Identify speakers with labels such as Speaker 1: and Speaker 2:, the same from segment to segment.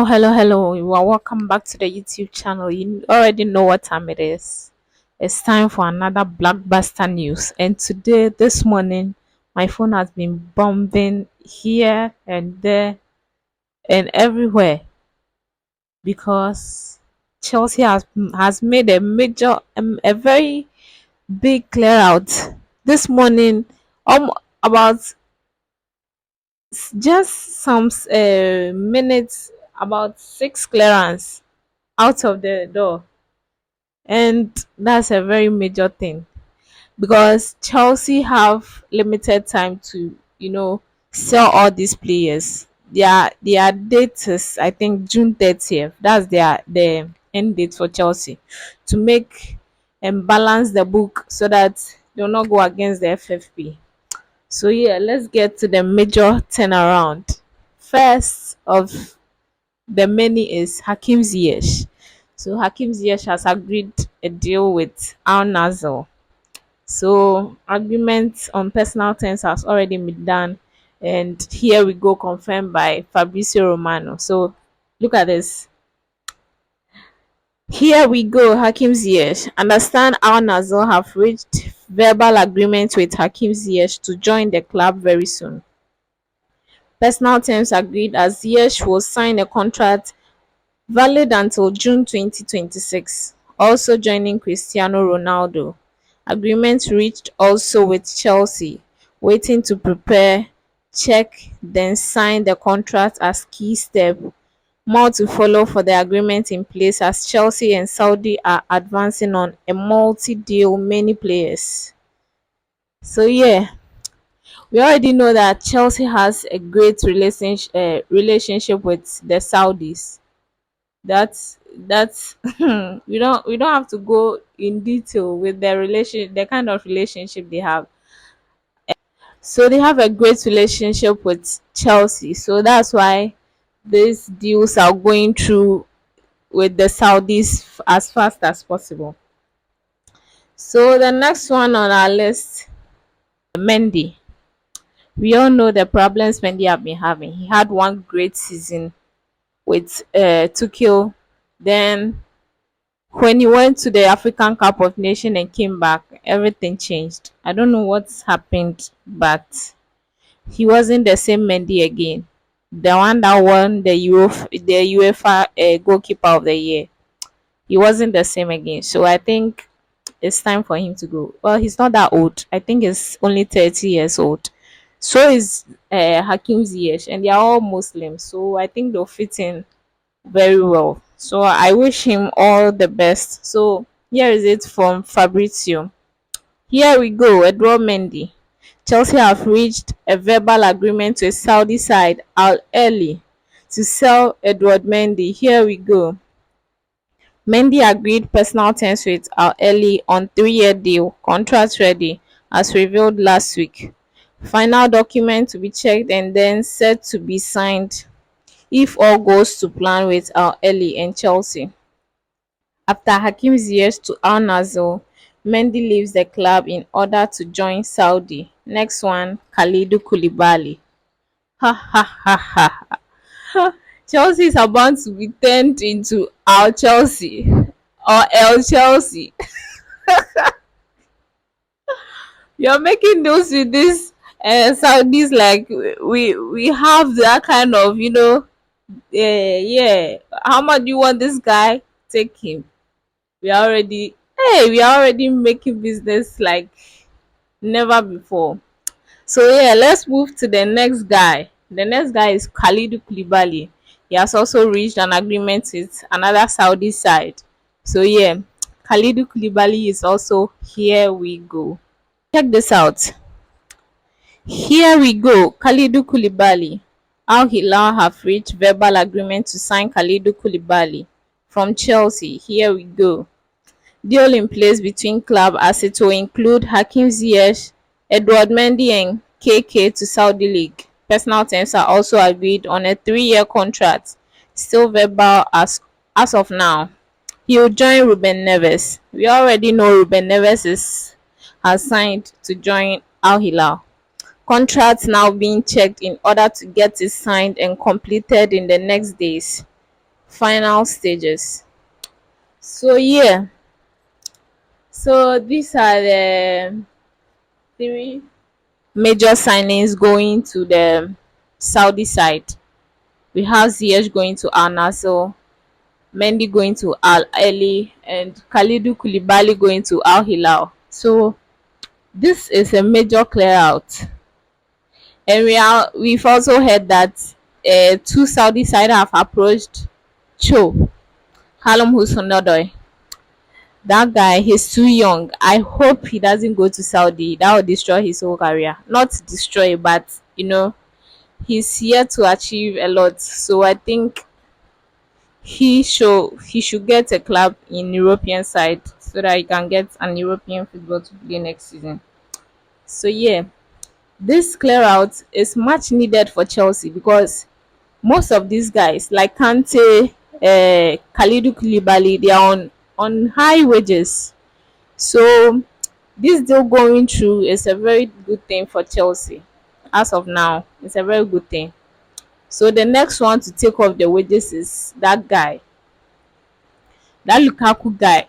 Speaker 1: Hello. You are welcome back to the YouTube channel. You already know what time it is. It's time for another blockbuster news. And today, this morning, my phone has been bombing here and there and everywhere because Chelsea has made a very big clear out this morning. About just some minutes, about six clearance out of the door, and that's a very major thing because Chelsea have limited time to sell all these players. Their date is, I think, June 30th. That's the end date for Chelsea to make and balance the book so that they'll not go against the FFP. So yeah, let's get to the major turnaround. First of the many is Hakim Ziyech. So Hakim Ziyech has agreed a deal with Al Nassr. So agreement on personal terms has already been done, and here we go, confirmed by Fabrizio Romano. So look at this. Here we go, Hakim Ziyech. Understand Al Nassr have reached verbal agreement with Hakim Ziyech to join the club very soon. Personal terms agreed as Ziyech will sign a contract valid until June 2026, also joining Cristiano Ronaldo. Agreement reached also with Chelsea, waiting to prepare, check, then sign the contract as key step. More to follow for the agreement in place as Chelsea and Saudi are advancing on a multi-deal many players. So yeah, we already know that Chelsea has a great relationship with the Saudis. That's we don't have to go in detail with the kind of relationship they have. So they have a great relationship with Chelsea, so that's why these deals are going through with the Saudis as fast as possible. So the next one on our list, Mendy. We all know the problems Mendy have been having. He had one great season with Tuchel. Then when he went to the African Cup of Nations and came back, everything changed. I don't know what's happened, but he wasn't the same Mendy again. The one that won the UEFA Goalkeeper of the Year. He wasn't the same again. So I think it's time for him to go. Well, he's not that old. I think he's only 30 years old. So is Hakim Ziyech, and they are all Muslims. So I think they'll fit in very well. So I wish him all the best. So here is it from Fabrizio. Here we go, Edouard Mendy. Chelsea have reached a verbal agreement with Saudi side Al Ahly to sell Edouard Mendy. Here we go. Mendy agreed personal terms with Al Ahly on 3-year deal, contract ready, as revealed last week. Final document to be checked and then set to be signed if all goes to plan with Al Ahly and Chelsea. After Hakim Ziyech to Al Nassr, Mendy leaves the club in order to join Saudi. Next one, Kalidou Koulibaly. Ha ha ha ha. Chelsea is about to be turned into Al Chelsea or El Chelsea. You're making those with this Saudis, like we have that kind of yeah. How much do you want this guy? Take him. We are already making business like never before. So yeah, let's move to the next guy. The next guy is Kalidou Koulibaly. He has also reached an agreement with another Saudi side. So yeah, Kalidou Koulibaly is also here we go. Check this out. Here we go, Kalidou Koulibaly. Al Hilal have reached verbal agreement to sign Kalidou Koulibaly from Chelsea. Here we go. Deal in place between club as it will include Hakim Ziyech, Edouard Mendy and KK to Saudi League. Personal terms are also agreed on a 3-year contract, still verbal as of now. He will join Ruben Neves. We already know Ruben Neves has signed to join Al Hilal. Contracts now being checked in order to get it signed and completed in the next days. final stages. So yeah, so these are the three major signings going to the Saudi side. We have Ziyech going to Al Nassr, Mendy going to Al Ahly, and Kalidou Koulibaly going to Al Hilal. So this is a major clear out. And we've also heard that two Saudi side have approached Cho, Callum Hudson-Odoi. That guy, he's too young. I hope he doesn't go to Saudi. That will destroy his whole career. Not destroy, but he's here to achieve a lot. So I think he should get a club in European side so that he can get an European football to play next season. So yeah, this clear out is much needed for Chelsea because most of these guys like Kante, Kalidou Koulibaly, they are on high wages. So this deal going through is a very good thing for Chelsea. As of now, it's a very good thing. So the next one to take off the wages is that guy, that Lukaku guy.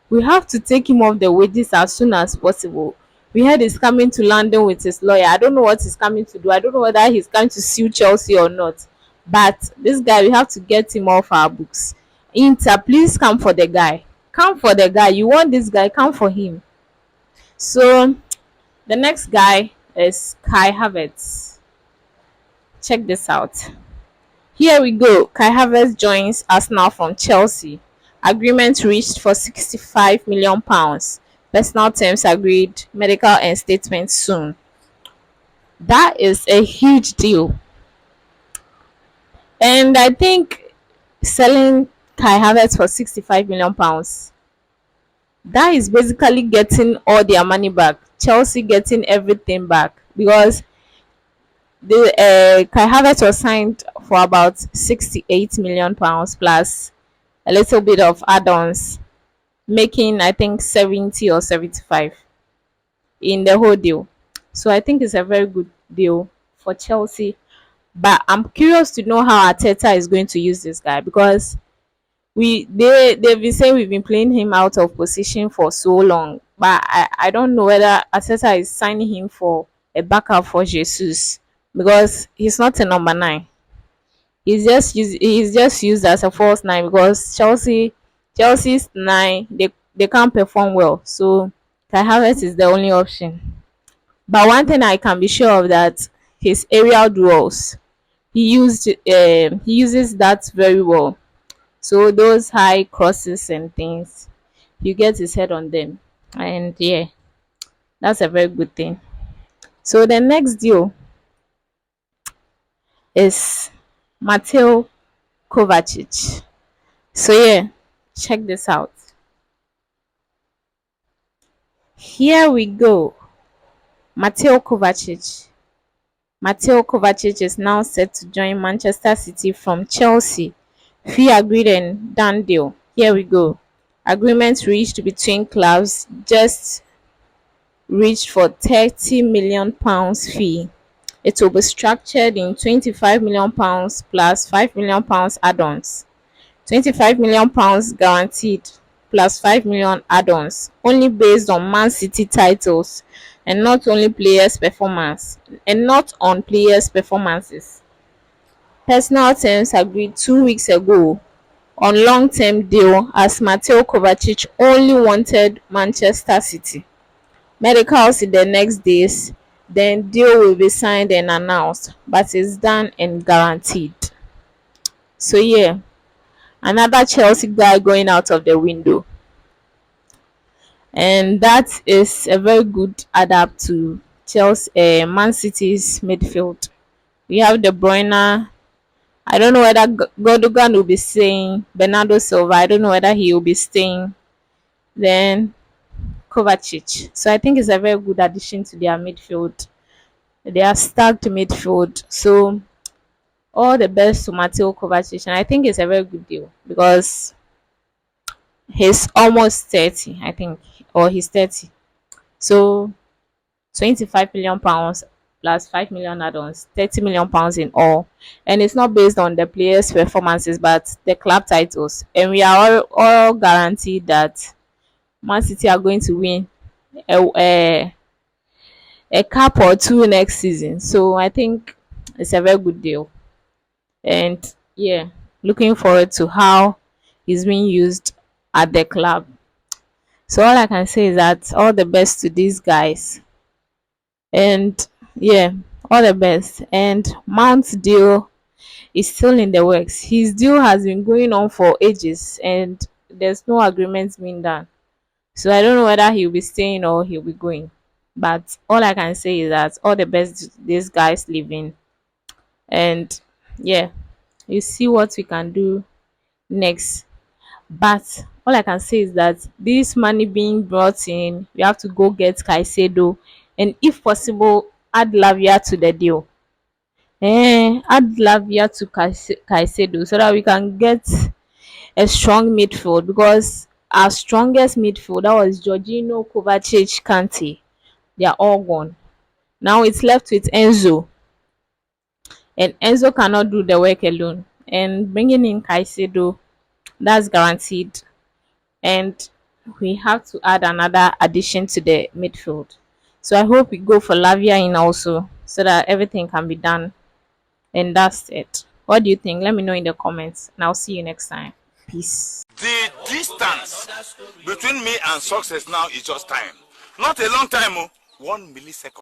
Speaker 1: We have to take him off the wages as soon as possible. We heard he's coming to London with his lawyer. I don't know what he's coming to do. I don't know whether he's going to sue Chelsea or not. But this guy, we have to get him off our books. Inter, please come for the guy. Come for the guy. You want this guy, come for him. So the next guy is Kai Havertz. Check this out. Here we go. Kai Havertz joins Arsenal from Chelsea. Agreement reached for £65 million. Personal terms agreed. Medical and statement soon. That is a huge deal. And I think selling Kai Havertz for £65 million, that is basically getting all their money back. Chelsea getting everything back because the Kai Havertz was signed for about £68 million plus a little bit of add-ons, making I think 70 or 75 in the whole deal. So I think it's a very good deal for Chelsea. But I'm curious to know how Arteta is going to use this guy because they've been saying we've been playing him out of position for so long. But I don't know whether Arteta is signing him for a backup for Jesus because he's not a number 9. He's just used as a false 9 because Chelsea's 9, they can't perform well. So Kai Havertz is the only option. But one thing I can be sure of that his aerial duels, he uses that very well. So those high crosses and things, you get his head on them. And yeah, that's a very good thing. So the next deal is Mateo Kovacic. So yeah, check this out. Here we go. Mateo Kovacic. Mateo Kovacic is now set to join Manchester City from Chelsea. Fee agreed and done deal. Here we go. Agreement reached between clubs just reached for £30 million fee. It will be structured in £25 million plus £5 million add-ons. £25 million guaranteed plus £5 million add-ons, only based on Man City titles and not only players' performance and not on players' performances. Personal terms agreed 2 weeks ago on long-term deal as Mateo Kovacic only wanted Manchester City. Medicals in the next days, then deal will be signed and announced, but it's done and guaranteed. So yeah, another Chelsea guy going out of the window. And that is a very good adapt to Chelsea, Man City's midfield. We have De Bruyne. I don't know whether Gundogan will be staying. Bernardo Silva. I don't know whether he will be staying. Then Kovacic. So I think it's a very good addition to their midfield. They are stacked midfield. So all the best to Mateo Kovacic, and I think it's a very good deal because he's almost 30, I think, or he's 30. So £25 million plus 5 million add-ons, 30 million pounds in all. And it's not based on the players' performances but the club titles. And we are all guaranteed that Man City are going to win a, a cup or two next season. So I think it's a very good deal. And yeah, looking forward to how he's being used at the club. So all I can say is that all the best to these guys. And yeah, all the best. And Mount's deal is still in the works. His deal has been going on for ages and there's no agreement being done. So I don't know whether he'll be staying or he'll be going. But all I can say is that all the best to these guys living. And yeah, you see what we can do next. But all I can say is that this money being brought in, we have to go get Caicedo, and if possible, add Lavia to the deal. Add Lavia to Caicedo so that we can get a strong midfield because our strongest midfield that was Jorginho, Kovacic, Kante. They are all gone. Now it's left with Enzo, and Enzo cannot do the work alone. And bringing in Caicedo, that's guaranteed. And we have to add another addition to the midfield. So I hope we go for Lavia in also so that everything can be done. And that's it. What do you think? Let me know in the comments. And I'll see you next time. Peace.
Speaker 2: The distance between me and success now is just time. Not a long time, 1 millisecond.